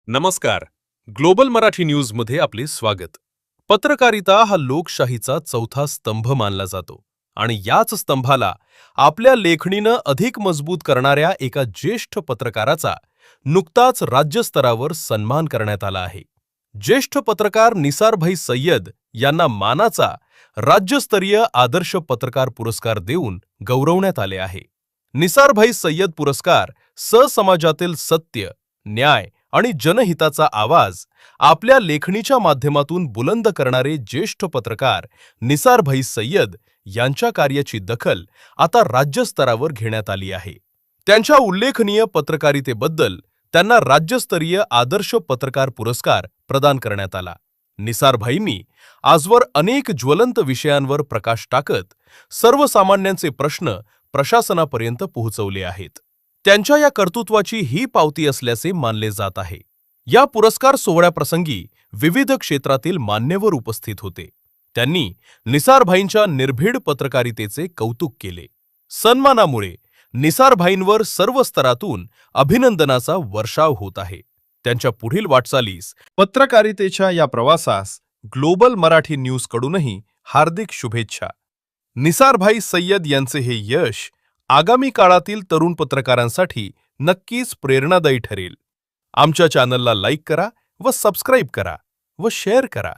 नमस्कार. ग्लोबल मराठी न्यूजमध्ये आपले स्वागत. पत्रकारिता हा लोकशाहीचा चौथा स्तंभ मानला जातो आणि याच स्तंभाला आपल्या लेखणीनं अधिक मजबूत करणाऱ्या एका ज्येष्ठ पत्रकाराचा नुकताच राज्यस्तरावर सन्मान करण्यात आला आहे. ज्येष्ठ पत्रकार निसार सय्यद यांना मानाचा राज्यस्तरीय आदर्श पत्रकार पुरस्कार देऊन गौरवण्यात आले आहे. निसार सय्यद पुरस्कार समाजातील सत्य, न्याय आणि जनहिताचा आवाज आपल्या लेखणीच्या माध्यमातून बुलंद करणारे ज्येष्ठ पत्रकार निसार सय्यद यांच्या कार्याची दखल आता राज्यस्तरावर घेण्यात आली आहे. त्यांच्या उल्लेखनीय पत्रकारितेबद्दल त्यांना राज्यस्तरीय आदर्श पत्रकार पुरस्कार प्रदान करण्यात आला. निसार भाईंनी आजवर अनेक ज्वलंत विषयांवर प्रकाश टाकत सर्वसामान्यांचे प्रश्न प्रशासनापर्यंत पोहोचवले आहेत. त्यांच्या या कर्तृत्वाची ही पावती असल्याचे मानले जात आहे. या पुरस्कार सोहळ्याप्रसंगी विविध क्षेत्रातील मान्यवर उपस्थित होते. त्यांनी निसार भाईंच्या निर्भीड पत्रकारितेचे कौतुक केले. सन्मानामुळे निसार भाईंवर सर्व स्तरातून अभिनंदनाचा वर्षाव होत आहे. त्यांच्या पुढील वाटचालीस पत्रकारितेच्या या प्रवासास ग्लोबल मराठी न्यूज कडूनही हार्दिक शुभेच्छा. निसार सय्यद यांचे हे यश आगामी काळातील तरुण पत्रकारांसाठी नक्कीच प्रेरणादायी ठरेल. आमच्या चॅनलला लाईक करा व सबस्क्राईब करा व शेअर करा.